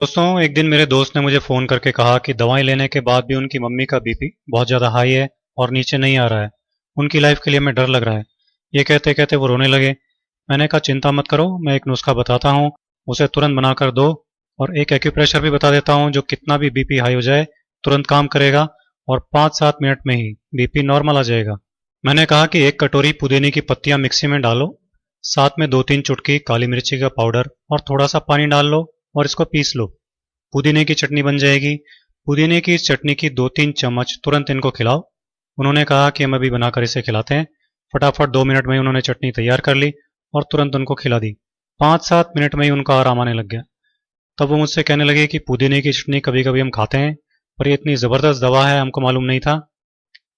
दोस्तों, एक दिन मेरे दोस्त ने मुझे फ़ोन करके कहा कि दवाएं लेने के बाद भी उनकी मम्मी का बीपी बहुत ज़्यादा हाई है और नीचे नहीं आ रहा है। उनकी लाइफ के लिए हमें डर लग रहा है। ये कहते कहते वो रोने लगे। मैंने कहा चिंता मत करो, मैं एक नुस्खा बताता हूँ, उसे तुरंत बनाकर दो। और एक एक्यूप्रेशर भी बता देता हूँ जो कितना भी बीपी हाई हो जाए तुरंत काम करेगा और 5-7 मिनट में ही बीपी नॉर्मल आ जाएगा। मैंने कहा कि एक कटोरी पुदीने की पत्तियां मिक्सी में डालो, साथ में 2-3 चुटकी काली मिर्ची का पाउडर और थोड़ा सा पानी डाल लो और इसको पीस लो। पुदीने की चटनी बन जाएगी। पुदीने की इस चटनी की 2-3 चम्मच तुरंत इनको खिलाओ। उन्होंने कहा कि हम अभी बनाकर इसे खिलाते हैं। फटाफट 2 मिनट में ही उन्होंने चटनी तैयार कर ली और तुरंत उनको खिला दी। 5-7 मिनट में ही उनका आराम आने लग गया। तब वो मुझसे कहने लगे कि पुदीने की चटनी कभी कभी हम खाते हैं, पर ये इतनी ज़बरदस्त दवा है हमको मालूम नहीं था।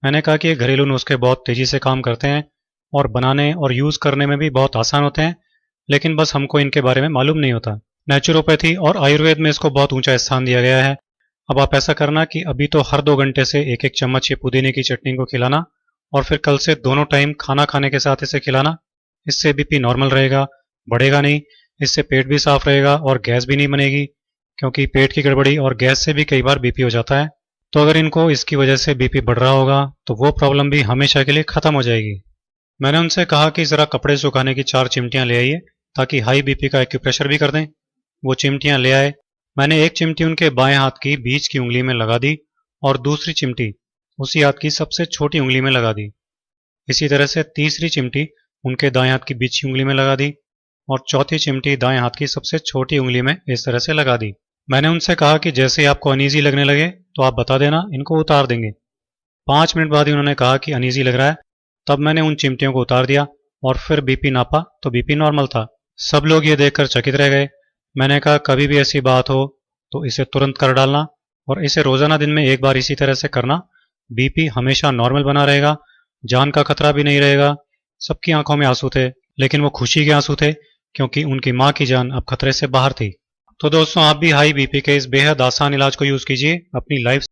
मैंने कहा कि ये घरेलू नुस्खे बहुत तेज़ी से काम करते हैं और बनाने और यूज़ करने में भी बहुत आसान होते हैं, लेकिन बस हमको इनके बारे में मालूम नहीं होता। नेचुरोपैथी और आयुर्वेद में इसको बहुत ऊंचा स्थान दिया गया है। अब आप ऐसा करना कि अभी तो हर 2 घंटे से एक एक चम्मच ये पुदीने की चटनी को खिलाना और फिर कल से दोनों टाइम खाना खाने के साथ इसे खिलाना। इससे बीपी नॉर्मल रहेगा, बढ़ेगा नहीं। इससे पेट भी साफ रहेगा और गैस भी नहीं बनेगी, क्योंकि पेट की गड़बड़ी और गैस से भी कई बार बीपी हो जाता है। तो अगर इनको इसकी वजह से बीपी बढ़ रहा होगा तो वो प्रॉब्लम भी हमेशा के लिए खत्म हो जाएगी। मैंने उनसे कहा कि ज़रा कपड़े सुखाने की 4 चिमटियां ले आइए ताकि हाई बीपी का एक्यूप्रेशर भी कर दें। वो चिमटियां ले आए। मैंने एक चिमटी उनके बाएं हाथ की बीच की उंगली में लगा दी और दूसरी चिमटी उसी हाथ की सबसे छोटी उंगली में लगा दी। इसी तरह से तीसरी चिमटी उनके दाएं हाथ की बीच की उंगली में लगा दी और चौथी चिमटी दाएं हाथ की सबसे छोटी उंगली में इस तरह से लगा दी। मैंने उनसे कहा कि जैसे ही आपको अनईजी लगने लगे तो आप बता देना, इनको उतार देंगे। 5 मिनट बाद ही उन्होंने कहा कि अनईजी लग रहा है। तब मैंने उन चिमटियों को उतार दिया और फिर बीपी नापा तो बीपी नॉर्मल था। सब लोग ये देखकर चकित रह गए। मैंने कहा कभी भी ऐसी बात हो तो इसे तुरंत कर डालना और इसे रोजाना दिन में एक बार इसी तरह से करना। बीपी हमेशा नॉर्मल बना रहेगा, जान का खतरा भी नहीं रहेगा। सबकी आंखों में आंसू थे, लेकिन वो खुशी के आंसू थे, क्योंकि उनकी माँ की जान अब खतरे से बाहर थी। तो दोस्तों, आप भी हाई बीपी के इस बेहद आसान इलाज को यूज कीजिए, अपनी लाइफ